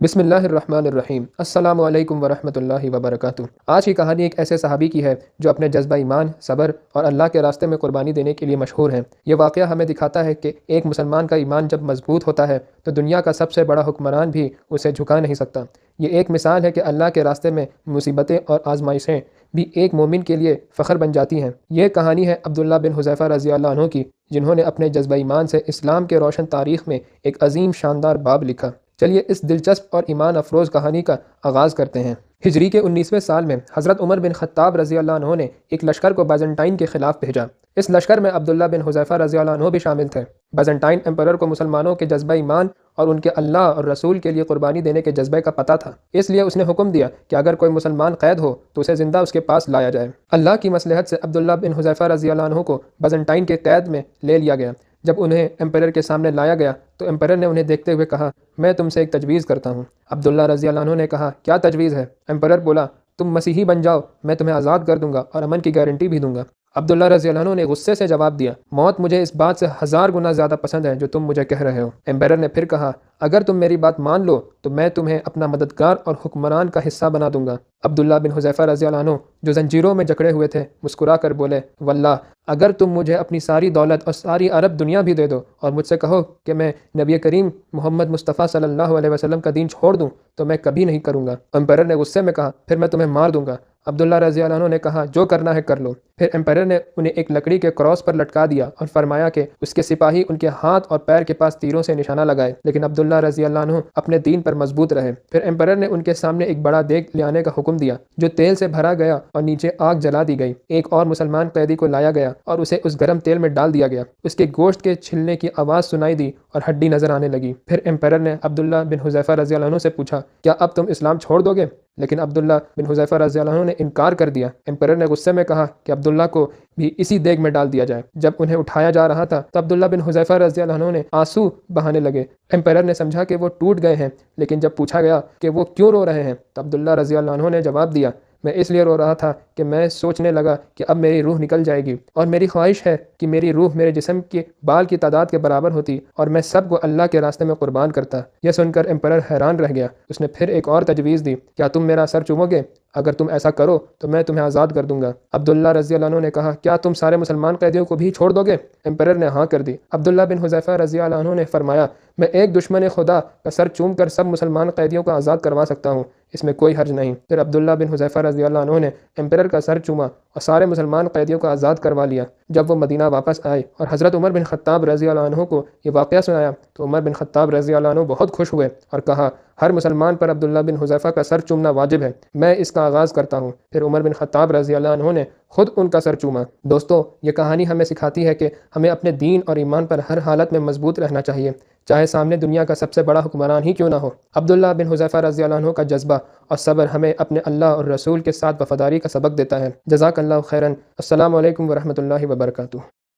بسم اللہ الرحمن الرحیم۔ السلام علیکم ورحمۃ اللہ وبرکاتہ۔ آج کی کہانی ایک ایسے صحابی کی ہے جو اپنے جذبہ ایمان، صبر اور اللہ کے راستے میں قربانی دینے کے لیے مشہور ہیں۔ یہ واقعہ ہمیں دکھاتا ہے کہ ایک مسلمان کا ایمان جب مضبوط ہوتا ہے تو دنیا کا سب سے بڑا حکمران بھی اسے جھکا نہیں سکتا۔ یہ ایک مثال ہے کہ اللہ کے راستے میں مصیبتیں اور آزمائشیں بھی ایک مومن کے لیے فخر بن جاتی ہیں۔ یہ کہانی ہے عبداللہ بن حذیفہ رضی اللہ عنہ کی، جنہوں نے اپنے جذبہ ایمان سے اسلام کے روشن تاریخ میں ایک عظیم شاندار باب لکھا۔ چلیے اس دلچسپ اور ایمان افروز کہانی کا آغاز کرتے ہیں۔ ہجری کے 19ویں سال میں حضرت عمر بن خطاب رضی اللہ عنہ نے ایک لشکر کو بازنٹائن کے خلاف بھیجا۔ اس لشکر میں عبداللہ بن حذیفہ رضی اللہ عنہ بھی شامل تھے۔ بازنٹائن امپرر کو مسلمانوں کے جذبہ ایمان اور ان کے اللہ اور رسول کے لیے قربانی دینے کے جذبے کا پتہ تھا، اس لیے اس نے حکم دیا کہ اگر کوئی مسلمان قید ہو تو اسے زندہ اس کے پاس لایا جائے۔ اللہ کی مصلحت سے عبداللہ بن حذیفہ رضی اللہ عنہ کو بازنٹائن کے قید میں لے لیا گیا۔ جب انہیں امپرر کے سامنے لایا گیا تو امپرر نے انہیں دیکھتے ہوئے کہا، میں تم سے ایک تجویز کرتا ہوں۔ عبداللہ رضی اللہ عنہ نے کہا، کیا تجویز ہے؟ امپرر بولا، تم مسیحی بن جاؤ، میں تمہیں آزاد کر دوں گا اور امن کی گارنٹی بھی دوں گا۔ عبداللہ رضی اللہ عنہ نے غصے سے جواب دیا، موت مجھے اس بات سے 1000 گنا زیادہ پسند ہے جو تم مجھے کہہ رہے ہو۔ امپرر نے پھر کہا، اگر تم میری بات مان لو تو میں تمہیں اپنا مددگار اور حکمران کا حصہ بنا دوں گا۔ عبداللہ بن حذیفہ رضی اللہ عنہ جو زنجیروں میں جکڑے ہوئے تھے مسکرا کر بولے، واللہ اگر تم مجھے اپنی ساری دولت اور ساری عرب دنیا بھی دے دو اور مجھ سے کہو کہ میں نبی کریم محمد مصطفیٰ صلی اللہ علیہ وسلم کا دین چھوڑ دوں تو میں کبھی نہیں کروں گا۔ امپرر نے غصے میں کہا، پھر میں تمہیں مار دوں گا۔ عبداللہ رضی اللہ عنہ نے کہا، جو کرنا ہے کر لو۔ پھر امپرر نے انہیں ایک لکڑی کے کراس پر لٹکا دیا اور فرمایا کہ اس کے سپاہی ان کے ہاتھ اور پیر کے پاس تیروں سے نشانہ لگائے، لیکن عبداللہ رضی اللہ عنہ اپنے دین پر مضبوط رہے۔ پھر امپرر نے ان کے سامنے ایک بڑا دیگ لے آنے کا حکم دیا جو تیل سے بھرا گیا اور نیچے آگ جلا دی گئی۔ ایک اور مسلمان قیدی کو لایا گیا اور اسے اس گرم تیل میں ڈال دیا گیا۔ اس کے گوشت کے چھلنے کی آواز سنائی دی اور ہڈی نظر آنے لگی۔ پھر امپرر نے عبداللہ بن حذیفہ رضی اللہ عنہ سے پوچھا، کیا اب تم اسلام چھوڑ دو گے؟ لیکن عبداللہ بن حذیفہ رضی اللہ عنہ نے انکار کر دیا۔ امپرر نے غصے میں کہا کہ عبداللہ کو بھی اسی دیگ میں ڈال دیا جائے۔ جب انہیں اٹھایا جا رہا تھا تو عبداللہ بن حذیفہ رضی اللہ عنہ نے آنسو بہانے لگے۔ امپرر نے سمجھا کہ وہ ٹوٹ گئے ہیں، لیکن جب پوچھا گیا کہ وہ کیوں رو رہے ہیں تو عبداللہ رضی اللہ عنہ نے جواب دیا، میں اس لیے رو رہا تھا کہ میں سوچنے لگا کہ اب میری روح نکل جائے گی اور میری خواہش ہے کہ میری روح میرے جسم کے بال کی تعداد کے برابر ہوتی اور میں سب کو اللہ کے راستے میں قربان کرتا۔ یہ سن کر امپرر حیران رہ گیا۔ اس نے پھر ایک اور تجویز دی، کیا تم میرا سر چومو گے؟ اگر تم ایسا کرو تو میں تمہیں آزاد کر دوں گا۔ عبداللہ رضی اللہ عنہ نے کہا، کیا تم سارے مسلمان قیدیوں کو بھی چھوڑ دو گے؟ امپرر نے ہاں کر دی۔ عبداللہ بن حذیفہ رضی اللہ عنہ نے فرمایا، میں ایک دشمن خدا کا سر چوم کر سب مسلمان قیدیوں کو آزاد کروا سکتا ہوں، اس میں کوئی حرج نہیں۔ پھر عبداللہ بن حذیفہ رضی اللہ عنہ نے امپرر کا سر چوما اور سارے مسلمان قیدیوں کو آزاد کروا لیا۔ جب وہ مدینہ واپس آئے اور حضرت عمر بن خطاب رضی اللہ عنہ کو یہ واقعہ سنایا تو عمر بن خطاب رضی اللہ عنہ بہت خوش ہوئے اور کہا، ہر مسلمان پر عبداللہ بن حذیفہ کا سر چومنا واجب ہے، میں اس کا آغاز کرتا ہوں۔ پھر عمر بن خطاب رضی اللہ عنہ نے خود ان کا سر چوما۔ دوستو، یہ کہانی ہمیں سکھاتی ہے کہ ہمیں اپنے دین اور ایمان پر ہر حالت میں مضبوط رہنا چاہیے، چاہے سامنے دنیا کا سب سے بڑا حکمران ہی کیوں نہ ہو۔ عبداللہ بن حذیفہ رضی اللہ عنہ کا جذبہ اور صبر ہمیں اپنے اللہ اور رسول کے ساتھ وفاداری کا سبق دیتا ہے۔ جزاک اللہ خیرا۔ السلام علیکم ورحمۃ اللہ وبرکاتہ۔